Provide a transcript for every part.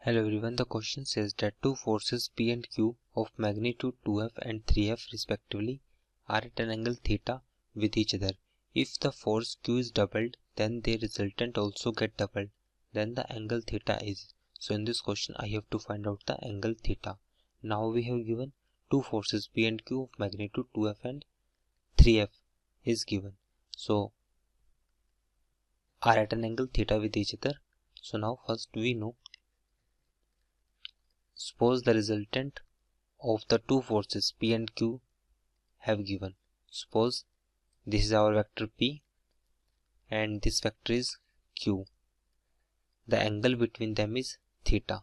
Hello everyone, the question says that two forces P and Q of magnitude 2F and 3F respectively are at an angle theta with each other. If the force Q is doubled, then their resultant also get doubled. Then the angle theta is. So in this question I have to find out the angle theta. Now we have given two forces P and Q of magnitude 2F and 3F is given. So are at an angle theta with each other. So now first we know, suppose the resultant of the two forces P and Q have given. Suppose this is our vector P and this vector is Q. The angle between them is theta.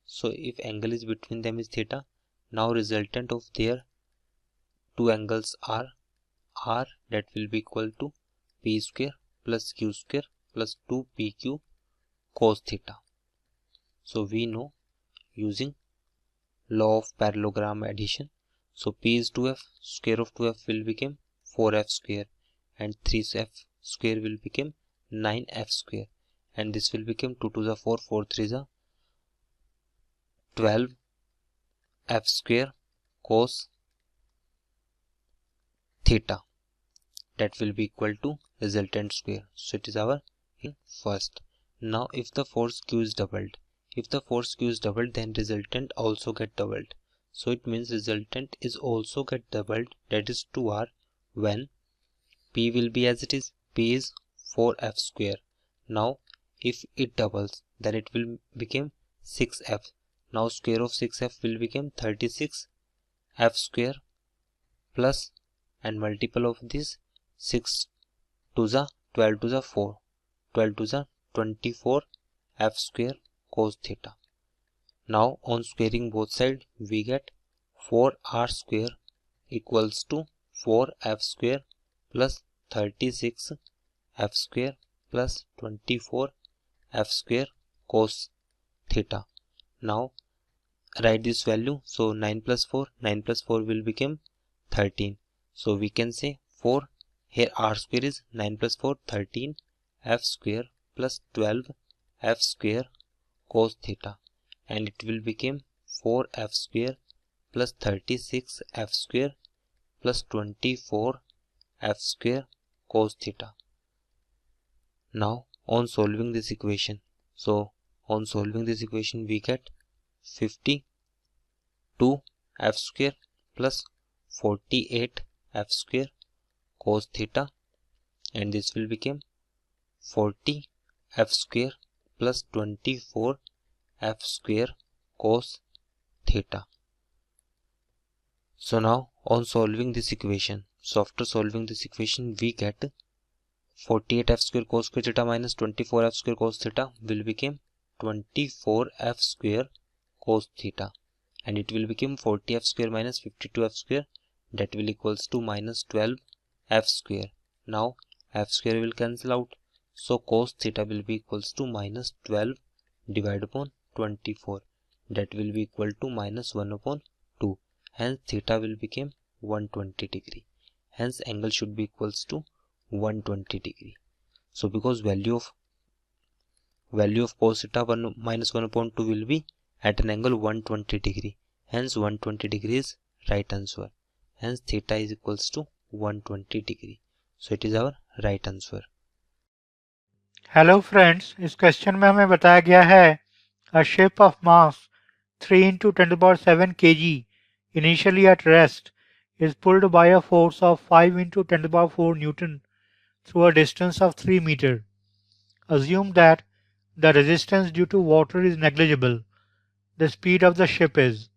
So if angle is between them is theta, now resultant of their two angles are R, that will be equal to P square plus Q square plus 2PQ cos theta. So we know using law of parallelogram addition. So P is 2F, square of 2F will become 4F square and 3F square will become 9F square, and this will become 2 to the 4, 4 3 the 12F square cos theta, that will be equal to resultant square. So it is our first. Now if the force Q is doubled, then resultant also get doubled. So it means resultant is also get doubled, that is 2R, when P will be as it is. P is 4F square. Now if it doubles, then it will become 6F. Now square of 6F will become 36F square plus, and multiple of this 6 to the 12 to the 4, 12 to the 24F square cos theta. Now on squaring both sides, we get 4R square equals to 4F square plus 36F square plus 24F square cos theta. Now write this value. So 9 plus 4 will become 13. So we can say 4, here R square is 9 plus 4, 13 F square plus 12F square cos theta, and it will become 4F square plus 36F square plus 24F square cos theta. Now on solving this equation, we get 52F square plus 48F square cos theta, and this will become 40F square plus 24F square cos theta. So now on solving this equation, after solving this equation, we get 48F square cos square theta minus 24F square cos theta will become 24F square cos theta, and it will become 40F square minus 52F square, that will equals to minus 12F square. Now F square will cancel out, so cos theta will be equals to minus 12 divided upon 24, that will be equal to minus 1 upon 2. Hence theta will become 120 degree. Hence angle should be equals to 120 degree. So because value of cos theta minus 1 upon 2 will be at an angle 120 degree. Hence 120 degree is right answer. Hence theta is equals to 120 degree. So it is our right answer. Hello friends, इस question में हमें बताया गया है a ship of mass 3 into 10⁷ kg initially at rest is pulled by a force of 5 into 10⁴ Newton through a distance of 3 meter. Assume that the resistance due to water is negligible. The speed of the ship is.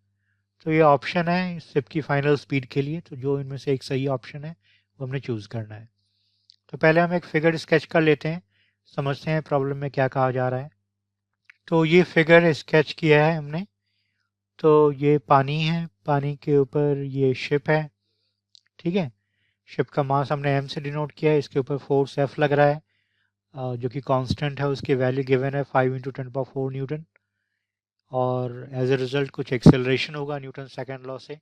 तो ये option है ship की final speed के लिए, तो जो इनमें से एक सही ऑप्शन है वो हमने चूज़ करना है। तो पहले हम एक फिगर स्केच कर लेते हैं, समझते हैं प्रॉब्लम में क्या कहा जा रहा है। तो ये फिगर स्केच किया है हमने। तो ये पानी है, पानी के ऊपर ये शिप है, ठीक है। शिप का मास हमने m से डिनोट किया है, इसके ऊपर फोर्स F लग रहा है जो कि कांस्टेंट है, उसकी वैल्यू गिवन है 5 into 10⁴ न्यूटन, और एज ए रिजल्ट कुछ एक्सेलरेशन होगा न्यूटन सेकेंड लॉ से,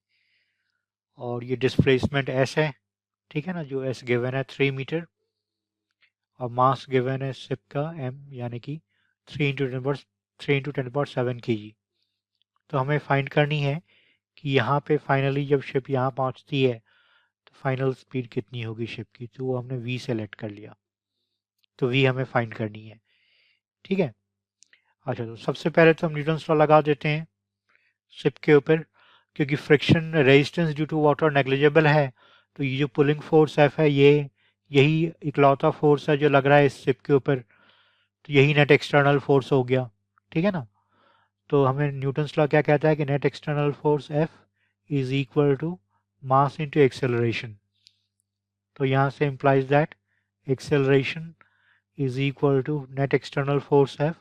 और ये डिस्प्लेसमेंट s है, ठीक है ना, जो s गिवन है 3 मीटर, और मास गिवन है शिप का m यानी कि 3 into 10⁻⁴ 3 × 10⁷ kg। तो हमें फाइंड करनी है कि यहाँ पे फाइनली जब शिप यहाँ पहुँचती है तो फाइनल स्पीड कितनी होगी शिप की। तो वो हमने v सेलेक्ट कर लिया, तो v हमें फाइंड करनी है। ठीक है। अच्छा, तो सबसे पहले तो हम न्यूटन्स लॉ लगा देते हैं शिप के ऊपर, क्योंकि friction resistance due to water negligible है। तो ये जो पुलिंग फोर्स F है, यही इकलौता फोर्स है जो लग रहा है इस शिप के ऊपर। तो यही नेट एक्सटर्नल फोर्स हो गया। ठीक है ना। तो हमें न्यूटन्स लॉ क्या कहता है कि net external force F is equal to mass into acceleration. तो यहाँ से implies that acceleration is equal to net external force F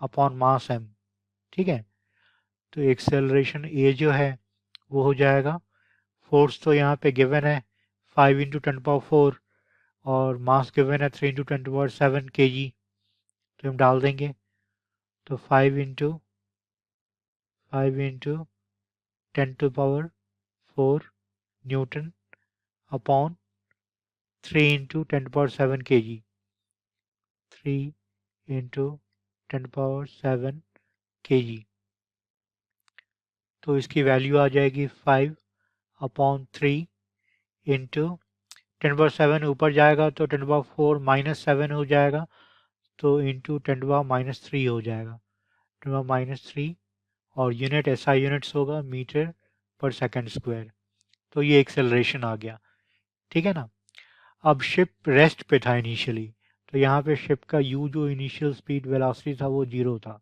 upon mass m। ठीक है। तो एक्सेलरेशन A जो है वो हो जाएगा, फोर्स तो यहाँ पे गिवन है 5 × 10⁴ और मास गिवन है 3 × 10⁷ kg। तो हम डाल देंगे, तो 5 × 10⁴ न्यूटन अपॉन 3 × 10⁷ kg। 3 × 10⁷ kg। तो इसकी वैल्यू आ जाएगी 5/3 इंटू 10⁷ ऊपर जाएगा तो 10⁴ -7 हो जाएगा, तो इंटू 10⁻³ हो जाएगा। 10⁻³ और यूनिट SI यूनिट्स होगा मीटर पर सेकंड स्क्वायर। तो ये एक्सेलरेशन आ गया। ठीक है ना। अब शिप रेस्ट पे था इनिशियली, तो यहाँ पे शिप का u जो इनिशियल स्पीड वेलोसिटी था वो 0 था।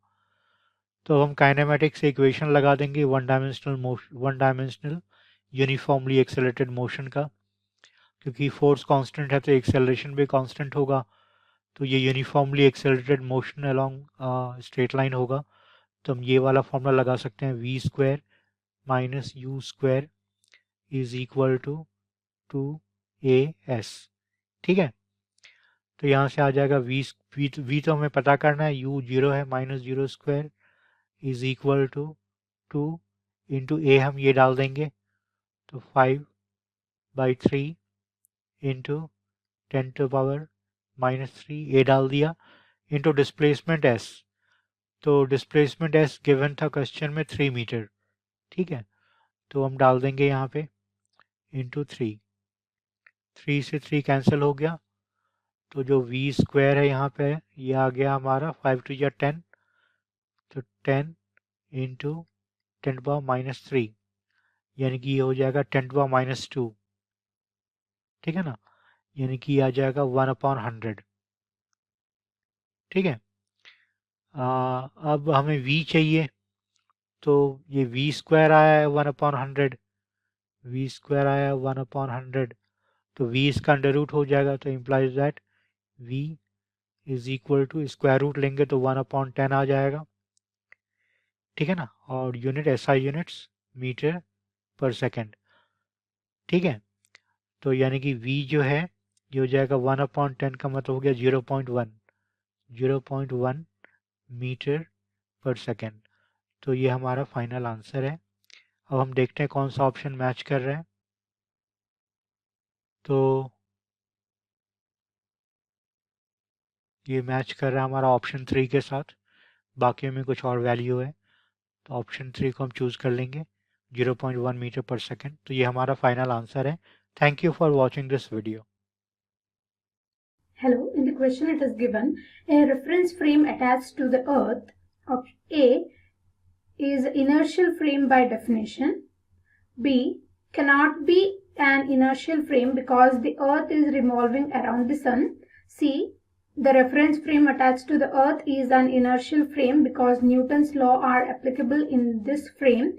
तो हम काइनेमेटिक्स से इक्वेशन लगा देंगे one dimensional uniformly accelerated motion का, क्योंकि फोर्स कांस्टेंट है तो एक्सेलरेशन भी कांस्टेंट होगा। तो ये uniformly accelerated motion along straight line होगा। तो हम ये वाला फॉर्मूला लगा सकते हैं, v² - u² is equal to 2as। ठीक है। तो यहाँ से आ जाएगा v तो हमें पता करना है, u 0 है, -0² is equal to 2 into a हम ये डाल देंगे, तो 5/3 इंटू 10⁻³ a डाल दिया, इंटू डिस्प्लेसमेंट s। तो डिस्प्लेसमेंट s गिवन था क्वेश्चन में 3 मीटर। ठीक है। तो हम डाल देंगे यहाँ पे इंटू 3 से 3 कैंसिल हो गया। तो जो v² है यहाँ पे ये आ गया हमारा 5 × 2 = 10, तो 10 इंटू 10⁻³ यानी कि ये हो जाएगा 10⁻²। ठीक है ना। यानी कि आ जाएगा 1/100। ठीक है। अब हमें v चाहिए, तो ये v² आया है 1/100, v² आया 1/100, तो v इसका अंडर रूट हो जाएगा। तो implies that v is equal to square root लेंगे तो 1/10 आ जाएगा। ठीक है ना। और unit SI units metre per second. ठीक है। तो यानी कि v जो है ये हो जाएगा 1/10 का मतलब हो गया 0.1 मीटर पर सेकेंड। तो ये हमारा फाइनल आंसर है। अब हम देखते हैं कौन सा ऑप्शन मैच कर रहा है। तो ये मैच कर रहा है हमारा ऑप्शन 3 के साथ, बाकी में कुछ और वैल्यू है तो ऑप्शन 3 को हम चूज़ कर लेंगे, 0.1 मीटर पर सेकेंड। तो ये हमारा फाइनल आंसर है। Thank you for watching this video. Hello, in the question it is given a reference frame attached to the earth. Option A is inertial frame by definition. B cannot be an inertial frame because the earth is revolving around the sun. C the reference frame attached to the earth is an inertial frame because Newton's law are applicable in this frame.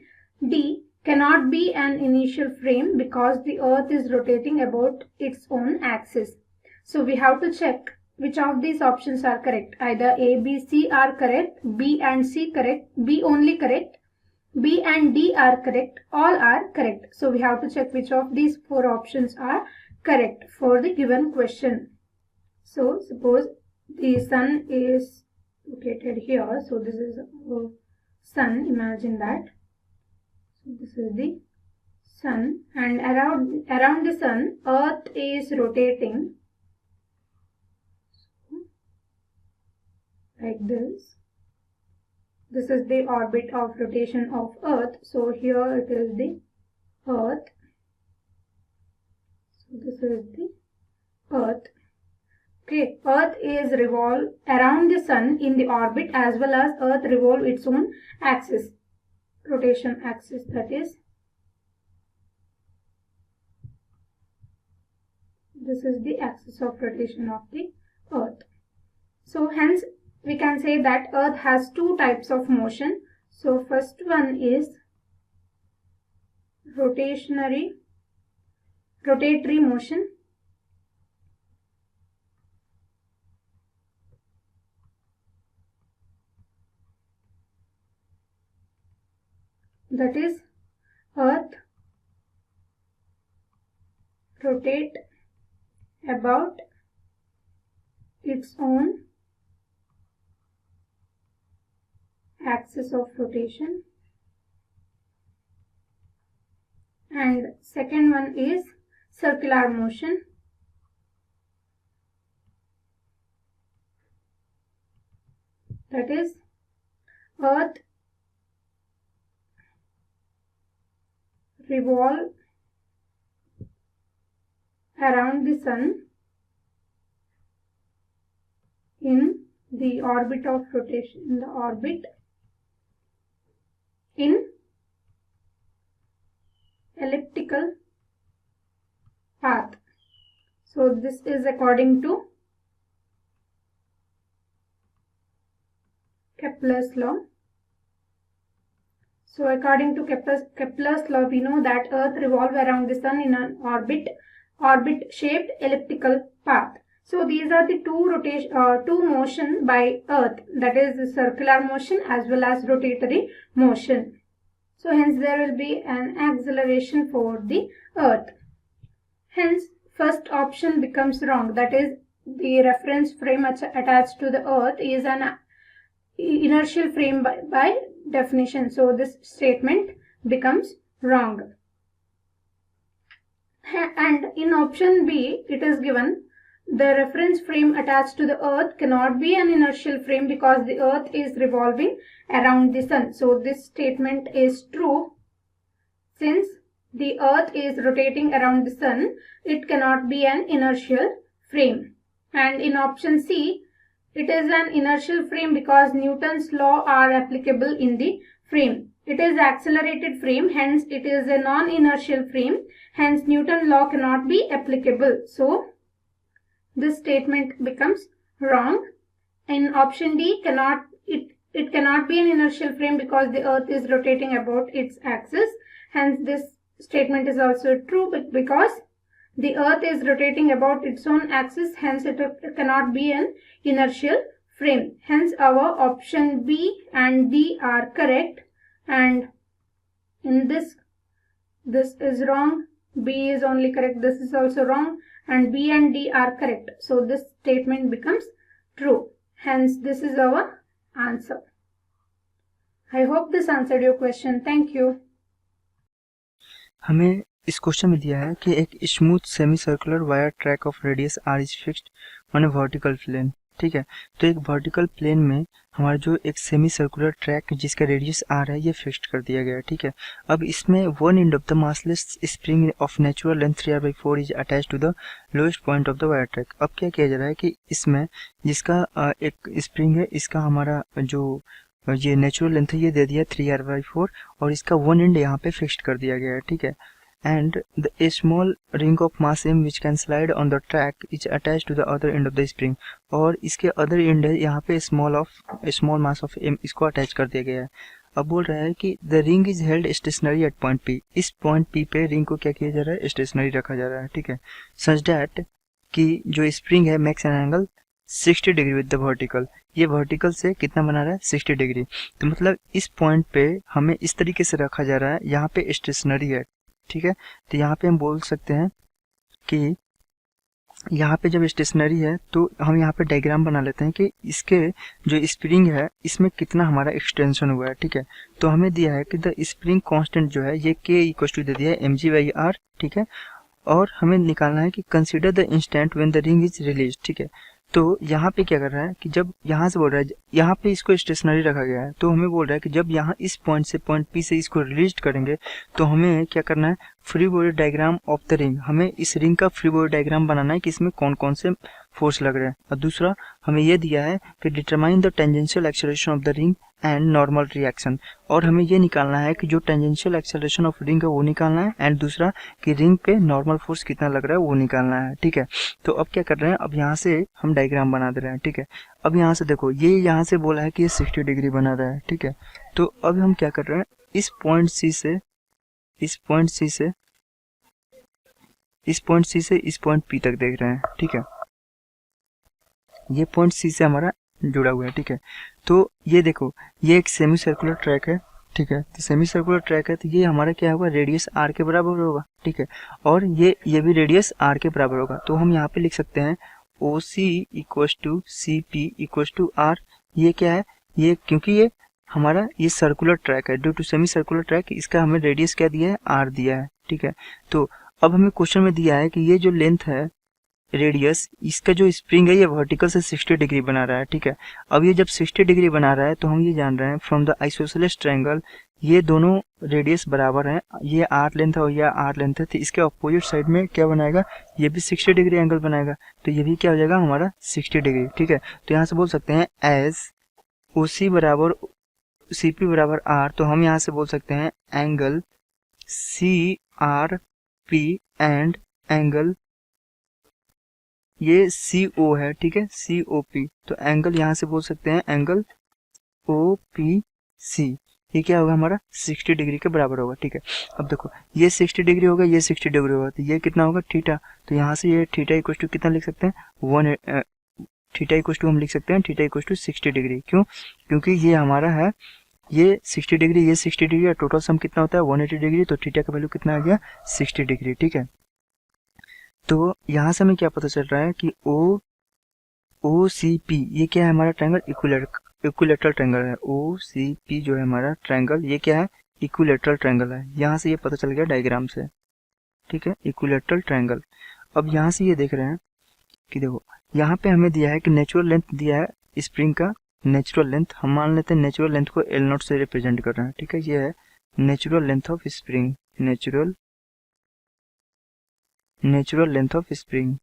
D cannot be an inertial frame because the earth is rotating about its own axis. So we have to check which of these options are correct. Either A, B, C are correct, B and C correct, B only correct, B and D are correct, all are correct. So we have to check which of these 4 options are correct for the given question. So suppose the sun is located here. So this is the sun, imagine that. So this is the sun, and around the sun earth is rotating like this. this is the orbit of rotation of Earth. So here it is the Earth. So this is the Earth. Okay, Earth is revolve around the Sun in the orbit, as well as Earth revolve its own axis, rotation axis, that is, this is the axis of rotation of the Earth. So hence we can say that Earth has two types of motion. So first one is rotatory motion. That is, Earth rotate about its own axis of rotation. And second one is circular motion. That is, Earth revolve around the Sun in the orbit of rotation, in the orbit in elliptical path. So this is according to Kepler's law. So according to Kepler's law, we know that Earth revolves around the Sun in an orbit-shaped elliptical path. So these are the two motion by Earth, that is the circular motion as well as rotatory motion. So hence there will be an acceleration for the Earth. Hence first option becomes wrong, that is, the reference frame attached to the Earth is an inertial frame by definition. So this statement becomes wrong. And in option B, it is given the reference frame attached to the Earth cannot be an inertial frame because the Earth is revolving around the Sun. So this statement is true. Since the Earth is rotating around the Sun, it cannot be an inertial frame. And in option C, it is an inertial frame because Newton's law are applicable in the frame. It is accelerated frame, hence it is a non-inertial frame, hence Newton's law cannot be applicable. So this statement becomes wrong. In option D, it cannot be an inertial frame because the Earth is rotating about its axis. Hence this statement is also true because the Earth is rotating about its own axis, hence it cannot be an inertial frame. Hence our option B and D are correct, and in this is wrong, B is only correct, this is also wrong, and B and D are correct. So this statement becomes true. Hence this is our answer. I hope this answered your question. Thank you. हमें इस question में दिया है कि एक smooth semi circular wire track of radius R is fixed on a vertical plane. ठीक है, तो एक वर्टिकल प्लेन में हमारा जो एक सेमी सर्कुलर ट्रैक जिसका रेडियस आर है ये फिक्स्ड कर दिया गया है। ठीक है, अब इसमें one end of the massless spring of natural length 3r/4 is attach to the lowest point of the wire track. अब क्या किया जा रहा है कि इसमें जिसका एक स्प्रिंग है, इसका हमारा जो ये नेचुरल लेंथ है ये दे दिया 3r/4 और इसका वन एंड यहाँ पे फिक्स्ड कर दिया गया है। ठीक है, and a small ring of mass m which can slide on the track is attached to the other end of the spring, और इसके other end है यहाँ पे small mass of m इसको अटैच कर दिया गया है। अब बोल रहा है कि the ring is held stationary at point P, इस point P पे रिंग को क्या किया जा रहा है, स्टेशनरी रखा जा रहा है। ठीक है, such that कि जो स्प्रिंग है makes an angle 60 degree with the vertical, ये वर्टिकल से कितना बना रहा है 60 डिग्री। तो मतलब इस पॉइंट पे हमें इस तरीके से रखा जा रहा है, यहाँ पे स्टेशनरी है। ठीक है, तो यहाँ पे हम बोल सकते हैं कि यहाँ पे जब स्टेशनरी है तो हम यहाँ पे डायग्राम बना लेते हैं कि इसके जो स्प्रिंग है इसमें कितना हमारा एक्सटेंशन हुआ है। ठीक है, तो हमें दिया है कि द स्प्रिंग कांस्टेंट जो है ये k इक्वल टू दे दिया है mg/r। ठीक है, और हमें निकालना है कि consider the instant when the ring is release. ठीक है, तो यहाँ पे क्या कर रहा है कि जब यहाँ से बोल रहा है, यहाँ पे इसको स्टेशनरी रखा गया है, तो हमें बोल रहा है कि जब यहाँ इस पॉइंट से पॉइंट पी से इसको रिलीज करेंगे तो हमें क्या करना है, free body diagram of the ring, हमें इस रिंग का फ्री बॉडी डायग्राम बनाना है कि इसमें कौन कौन से फोर्स लग रहे हैं। और दूसरा हमें यह दिया है कि determine the tangential acceleration of the ring and normal reaction, और हमें ये निकालना है कि जो टेंजेंशियल एक्सेलरेशन ऑफ रिंग है वो निकालना है, एंड दूसरा कि रिंग पे नॉर्मल फोर्स कितना लग रहा है वो निकालना है। ठीक है, तो अब क्या कर रहे हैं, अब यहाँ से हम डायग्राम बना दे रहे हैं। ठीक है, अब यहाँ से देखो, ये यहाँ से बोला है कि ये 60 डिग्री बना रहा है। ठीक है, तो अब हम क्या कर रहे हैं, इस पॉइंट सी से इस पॉइंट सी से इस पॉइंट पी तक देख रहे हैं। ठीक है, ये पॉइंट सी से हमारा जुड़ा हुआ है। ठीक है, तो ये देखो, ये एक सेमी सर्कुलर ट्रैक है। ठीक है, तो सेमी सर्कुलर ट्रैक है, तो ये हमारा क्या होगा, रेडियस आर के बराबर होगा। ठीक है, और ये भी रेडियस आर के बराबर होगा। तो हम यहाँ पे लिख सकते हैं O C equals to C P equals to R. ये क्या है, ये क्योंकि ये हमारा ये सर्कुलर ट्रैक है, due to semi circular track, इसका हमें रेडियस क्या दिया है, आर दिया है। ठीक है, तो अब हमें क्वेश्चन में दिया है कि ये जो लेंथ है रेडियस, इसका जो स्प्रिंग है ये वर्टिकल से 60 डिग्री बना रहा है। ठीक है, अब ये जब 60 डिग्री बना रहा है तो हम ये जान रहे हैं फ्रॉम द आइसोसेलेस ट्रायंगल, ये दोनों रेडियस बराबर हैं, ये आर लेंथ है और ये आर लेंथ है, तो इसके अपोजिट साइड में क्या बनाएगा, ये भी 60 डिग्री एंगल बनाएगा, तो ये भी क्या हो जाएगा हमारा 60 डिग्री। ठीक है, तो यहाँ से बोल सकते हैं एज ओ सी बराबर सी पी बराबर आर, तो हम यहाँ से बोल सकते हैं angle C R P and angle ये सी ओ है। ठीक है, सी ओ पी, तो एंगल यहाँ से बोल सकते हैं एंगल ओ पी सी, ये क्या होगा हमारा 60 डिग्री के बराबर होगा। ठीक है, अब देखो ये 60 डिग्री होगा, ये 60 डिग्री होगा, तो ये कितना होगा थीटा, तो यहाँ से ये थीटा इक्वल टू कितना लिख सकते हैं, थीटा इक्वल टू हम लिख सकते हैं थीटा इक्वल टू 60 डिग्री। क्यों, क्योंकि ये हमारा है, ये 60 डिग्री, ये 60 डिग्री, टोटल सम कितना होता है 180 डिग्री, तो थीटा का वैल्यू कितना आ गया 60 डिग्री। ठीक है, तो यहाँ से हमें क्या पता चल रहा है कि ओ सी पी ये क्या है हमारा ट्रायंगल, इक्विलेटरल ट्रायंगल है। ओ सी पी जो है हमारा ट्रायंगल, ये क्या है, इक्विलेटरल ट्रायंगल है। यहाँ से ये पता चल गया डायग्राम से। ठीक है, इक्विलेटरल ट्रायंगल। अब यहाँ से ये देख रहे हैं कि देखो यहाँ पे हमें दिया है कि नेचुरल लेंथ दिया है स्प्रिंग का, नेचुरल लेंथ हम मान लेते हैं, नेचुरल लेंथ को एल नॉट से रिप्रेजेंट कर रहे हैं। ठीक है, ये है natural length of spring, natural length of spring.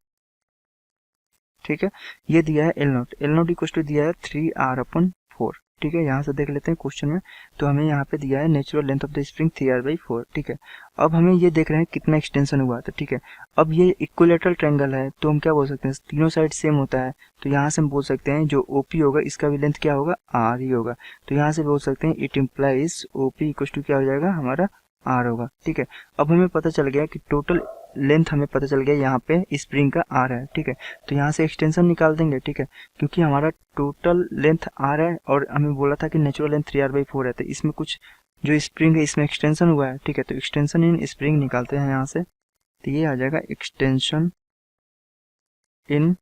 ठीक है, ये दिया है एल नॉट इक्वल टू दिया है 3r/4। ठीक है, यहाँ से देख लेते हैं क्वेश्चन में, तो हमें यहाँ पे दिया है natural length of the spring 3r/4। ठीक है, अब हमें ये देख रहे हैं कितना एक्सटेंशन हुआ था। ठीक है, अब ये इक्विलेटरल ट्रायंगल है, तो हम क्या बोल सकते हैं, तीनों साइड सेम होता है, तो यहाँ से हम बोल सकते हैं जो ओपी होगा इसका भी लेंथ क्या होगा, आर ही होगा, तो यहाँ से बोल सकते हैं it implies OP equal to क्या हो जाएगा हमारा आर होगा। ठीक है, अब हमें पता चल गया कि टोटल लेंथ हमें पता चल गया यहाँ पे स्प्रिंग का आर है। ठीक है, तो यहाँ से एक्सटेंशन निकाल देंगे। ठीक है, क्योंकि हमारा टोटल लेंथ आर है और हमें बोला था कि नेचुरल लेंथ 3r/4 है, तो इसमें कुछ जो स्प्रिंग है इसमें एक्सटेंशन हुआ है। ठीक है, तो एक्सटेंशन इन स्प्रिंग निकालते हैं यहाँ से, तो ये आ जाएगा एक्सटेंशन इन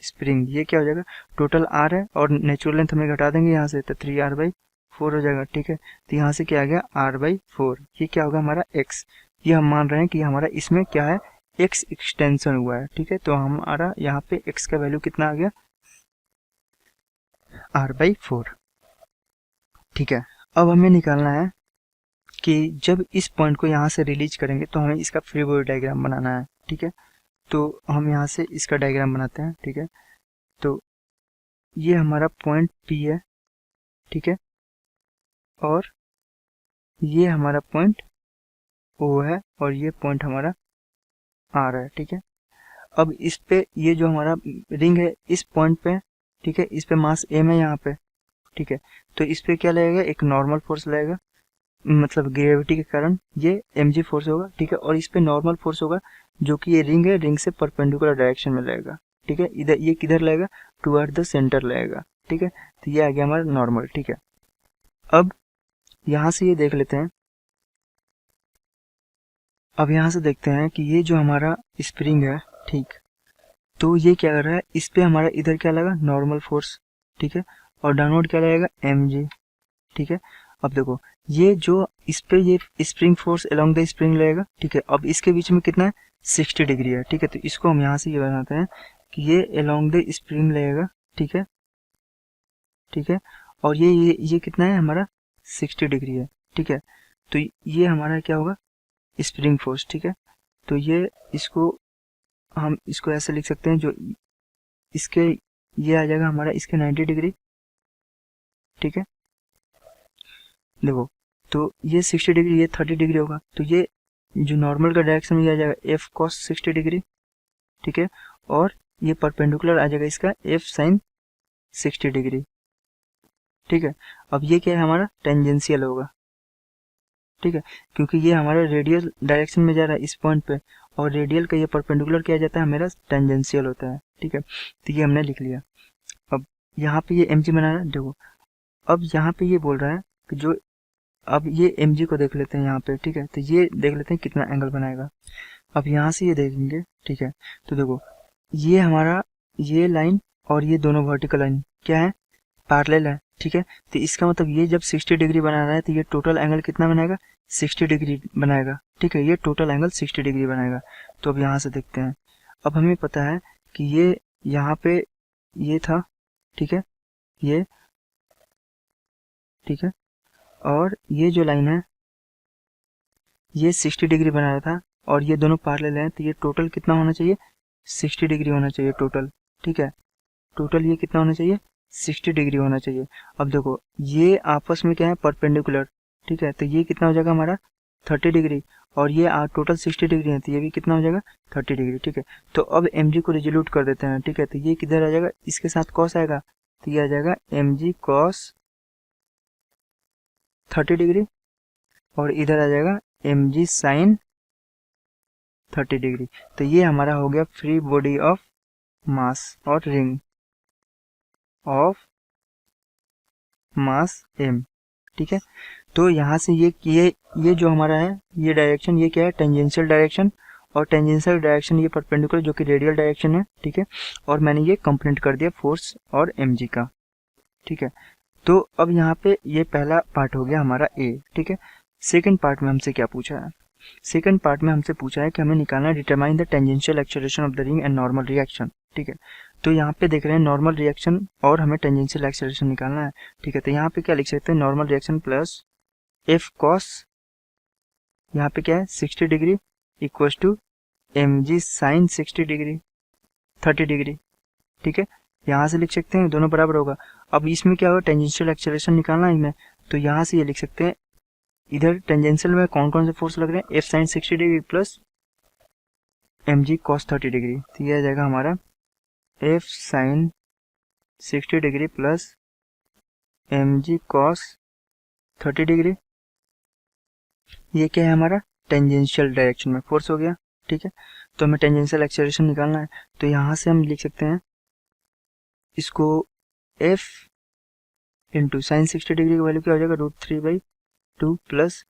स्प्रिंग, ये क्या हो जाएगा, टोटल आर है और नेचुरल लेंथ हमें घटा देंगे यहाँ से, तो 3r/4 हो जाएगा। ठीक है, तो यहाँ से क्या आ गया r/4, ये क्या होगा हमारा x, ये हम मान रहे हैं कि हमारा इसमें क्या है x एक्सटेंशन हुआ है। ठीक है, तो हमारा यहाँ पे x का वैल्यू कितना आ गया r/4। ठीक है, अब हमें निकालना है कि जब इस पॉइंट को यहाँ से रिलीज करेंगे तो हमें इसका फ्री बॉडी डायग्राम बनाना है। ठीक है, तो हम यहाँ से इसका डायग्राम बनाते हैं। ठीक है, तो ये हमारा पॉइंट P है। ठीक है, और ये हमारा पॉइंट O है और ये पॉइंट हमारा R है। ठीक है, अब इस पे ये जो हमारा रिंग है इस पॉइंट पे, ठीक है, इस पे मास m है यहाँ पे। ठीक है, तो इस पे क्या लगेगा, एक नॉर्मल फोर्स लगेगा, मतलब ग्रेविटी के कारण ये mg फोर्स होगा। ठीक है, और इस पे नॉर्मल फोर्स होगा जो कि ये रिंग है, रिंग से परपेंडिकुलर डायरेक्शन में लगेगा। ठीक है, इधर ये किधर लगेगा, टुवर्ड द सेंटर लगेगा। ठीक है, तो ये आ गया हमारा नॉर्मल। ठीक है, अब यहाँ से ये देख लेते हैं, अब यहाँ से देखते हैं कि ये जो हमारा स्प्रिंग है, ठीक, तो ये क्या कर रहा है, इस पे हमारा इधर क्या लगा, नॉर्मल फोर्स। ठीक है, और डाउनवर्ड क्या लगेगा, mg। ठीक है, अब देखो ये जो इस पे ये spring force along the spring लगेगा। ठीक है, अब इसके बीच में कितना है, 60 डिग्री है। ठीक है, तो इसको हम यहाँ से ये बनाते हैं कि ये अलोंग द स्प्रिंग लगेगा, ठीक है, ठीक है, और ये कितना है हमारा 60 डिग्री है, ठीक है। तो ये हमारा क्या होगा स्प्रिंग फोर्स, ठीक है। तो ये इसको हम इसको ऐसे लिख सकते हैं, जो इसके ये आ जाएगा हमारा इसके 90 डिग्री, ठीक है। देखो तो ये 60 डिग्री, ये 30 डिग्री होगा, तो ये जो नॉर्मल का डायरेक्शन में आ जाएगा एफ कॉस 60 डिग्री, ठीक है, और ये परपेंडिकुलर आ जाएगा इसका एफ साइन 60 डिग्री, ठीक है। अब ये क्या है हमारा टेंजेंशियल होगा, ठीक है, क्योंकि ये हमारा रेडियल डायरेक्शन में जा रहा है इस पॉइंट पे, और रेडियल का ये परपेंडिकुलर क्या जाता है मेरा टेंजेंशियल होता है, ठीक है। तो ये हमने लिख लिया। अब यहाँ पे ये mg बना रहा है, देखो अब यहाँ पे ये बोल रहा है कि जो अब ये mg को देख लेते हैं यहाँ पे, ठीक है। तो ये देख लेते हैं कितना एंगल बनाएगा। अब यहाँ से ये देखेंगे, ठीक है। तो देखो ये हमारा ये लाइन और ये दोनों वर्टिकल लाइन क्या है पैरेलल है, ठीक है। तो इसका मतलब ये जब 60 डिग्री बना रहा है तो ये टोटल एंगल कितना बनाएगा 60 डिग्री बनाएगा, ठीक है। ये टोटल एंगल 60 डिग्री बनाएगा। तो अब यहाँ से देखते हैं, अब हमें पता है कि ये यहाँ पे ये था, ठीक है, ये ठीक है, और ये जो लाइन है ये 60 डिग्री बना रहा था और ये दोनों पैरेलल हैं, तो ये टोटल कितना होना चाहिए 60 डिग्री होना चाहिए टोटल, ठीक है। टोटल ये कितना होना चाहिए 60 डिग्री होना चाहिए। अब देखो ये आपस में क्या है परपेंडिकुलर, ठीक है। तो ये कितना हो जाएगा हमारा 30 डिग्री और ये टोटल 60 डिग्री है, तो ये भी कितना हो जाएगा 30 डिग्री, ठीक है। तो अब mg को रिजोल्यूट कर देते हैं, ठीक है। तो ये किधर आ जाएगा इसके साथ कॉस आएगा, तो ये आ जाएगा mg cos 30 डिग्री और इधर आ जाएगा mg sin 30 डिग्री। तो ये हमारा हो गया फ्री बॉडी ऑफ मास और रिंग ऑफ मास m, ठीक है। तो यहाँ से ये जो हमारा है ये डायरेक्शन ये क्या है टेंजेंशियल डायरेक्शन, और टेंजेंशियल डायरेक्शन ये परपेंडिकुलर जो कि रेडियल डायरेक्शन है, ठीक है। और मैंने ये कंप्लीट कर दिया फोर्स और mg का, ठीक है। तो अब यहाँ पे ये पहला पार्ट हो गया हमारा a, ठीक है। सेकंड पार्ट में हमसे क्या पूछा है, सेकंड पार्ट में हमसे पूछा है कि हमें निकालना है determine the tangential acceleration of the ring and normal reaction, ठीक है। तो यहाँ पे देख रहे हैं नॉर्मल रिएक्शन और हमें टेंजेंशियल एक्सेलरेशन निकालना है, ठीक है। तो यहाँ पे क्या लिख सकते हैं normal reaction plus F cos यहाँ पे क्या है 60 degree equals to mg sine 60 degree 30 degree, ठीक है। यहाँ से लिख सकते हैं दोनों बराबर होगा। अब इसमें क्या होगा टेंजेंशियल एक्सेलरेशन निकालना है इनमें, तो यहाँ से ये लिख सकते हैं इधर टेंजेंशियल में कौन कौन से फोर्स लग रहे हैं F sine 60 degree plus mg cos 30 degree. तो ये आ जाएगा हमारा F sine 60 degree plus mg cos 30 degree, ये क्या है हमारा टेंजेंशियल डायरेक्शन में फोर्स हो गया, ठीक है। तो हमें टेंजेंशियल एक्सेलरेशन निकालना है, तो यहाँ से हम लिख सकते हैं इसको f इंटू साइन 60 डिग्री की वैल्यू क्या हो जाएगा √3/2 प्लस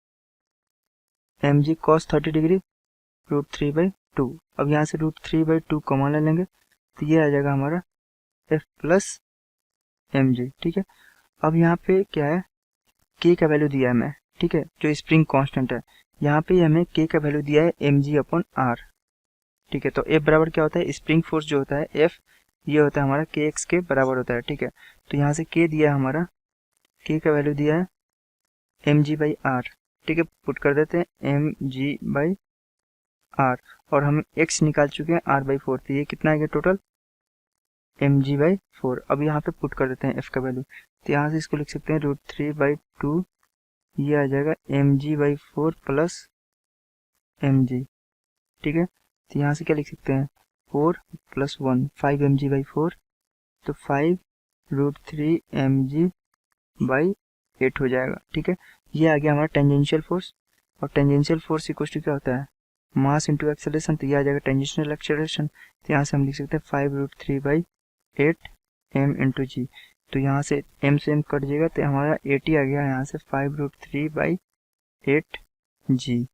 mg cos 30 डिग्री √3/2। अब यहाँ से √3/2 कॉमन ले लेंगे तो ये आ जाएगा हमारा f प्लस mg, ठीक है। अब यहाँ पे क्या है k का वैल्यू दिया है हमें, ठीक है, जो स्प्रिंग कांस्टेंट है। यहाँ पे हमें k का वैल्यू दिया है mg/r, ठीक है। तो F बराबर क्या होता है स्प्रिंग फोर्स जो होता है F ये होता है हमारा kx के बराबर होता है, ठीक है। तो यहाँ से k दिया है हमारा, k का वैल्यू दिया है mg/r, ठीक है। पुट कर देते हैं mg/r और हम x निकाल चुके हैं r/4, तो ये कितना आ गया टोटल mg/4। अब यहाँ पे पुट कर देते हैं f का वैल्यू, तो यहाँ से इसको लिख सकते हैं √3/2, ये आ जाएगा mg/4 प्लस mg, ठीक है। तो यहाँ से क्या लिख सकते हैं 4 + 1 5 mg/4, तो 5 √3 mg/8 हो जाएगा, ठीक है। ये आ गया हमारा टेंजेंशियल फोर्स, और टेंजेंशियल फोर्स इक्वल टू क्या होता है मास इंटू एक्सेलरेशन, तो ये आ जाएगा टेंजेंशियल एक्सेलरेशन। तो यहाँ से हम लिख सकते हैं 5 √3/8 m इंटू जी। तो यहाँ से m से m कट जाएगा तो हमारा 80 आ गया यहाँ से 5 √3/8 g।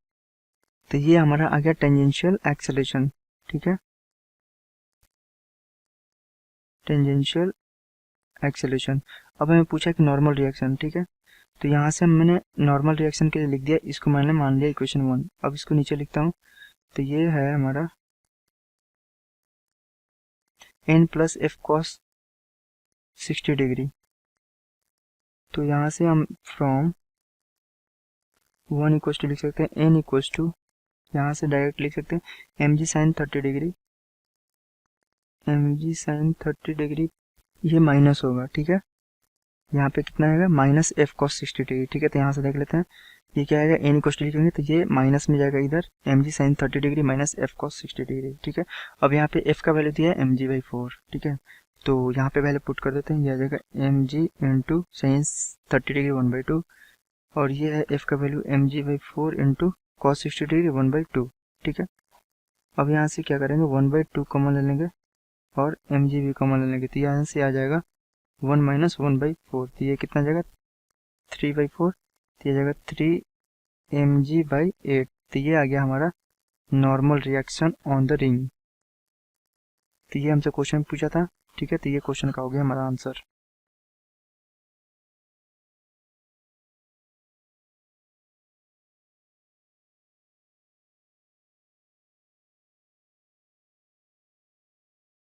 तो ये हमारा आ गया टेंजेंशियल एक्सेलरेशन, ठीक है, टेंजेंशियल एक्सेलरेशन। अब हमें पूछा कि नॉर्मल रिएक्शन, ठीक है। तो यहाँ से मैंने नॉर्मल रिएक्शन के लिए लिख दिया, इसको मैंने मान लिया इक्वेशन 1। अब इसको नीचे लिखता हूँ, तो ये है हमारा n plus F cos 60 degree. तो यहाँ से हम फ्रॉम 1 इक्वल टू लिख सकते हैं n इक्वल टू, यहाँ से डायरेक्ट लिख सकते हैं mg sine 30 degree, mg sine 30 degree ये माइनस होगा, ठीक है। यहाँ पे कितना आएगा माइनस एफ कॉस 60 डिग्री, ठीक है। तो यहाँ से देख लेते हैं ये क्या आएगा, n इक्वल टू लिखेंगे तो ये माइनस में जाएगा इधर, mg sine 30 degree minus F cos 60 degree, ठीक है। अब यहाँ पे f का वैल्यू दिया है mg/4, ठीक है। तो यहाँ पे वैल्यू पुट कर देते हैं, ये आ जाएगा mg इंटू साइन 30 डिग्री 1/2 और ये है f का value mg/4 into cos 60 degree 1/2, ठीक है। अब यहाँ से क्या करेंगे 1/2 कॉमन ले लेंगे और mg भी कॉमन ले लेंगे, तो यहाँ से आ जाएगा 1 माइनस 1/4, तो ये कितना जाएगा 3/4, तो ये जाएगा 3 mg/8। तो ये आ गया हमारा normal reaction on the ring. तो ये हमसे क्वेश्चन पूछा था, ठीक है। तो ये क्वेश्चन का हो गया हमारा आंसर।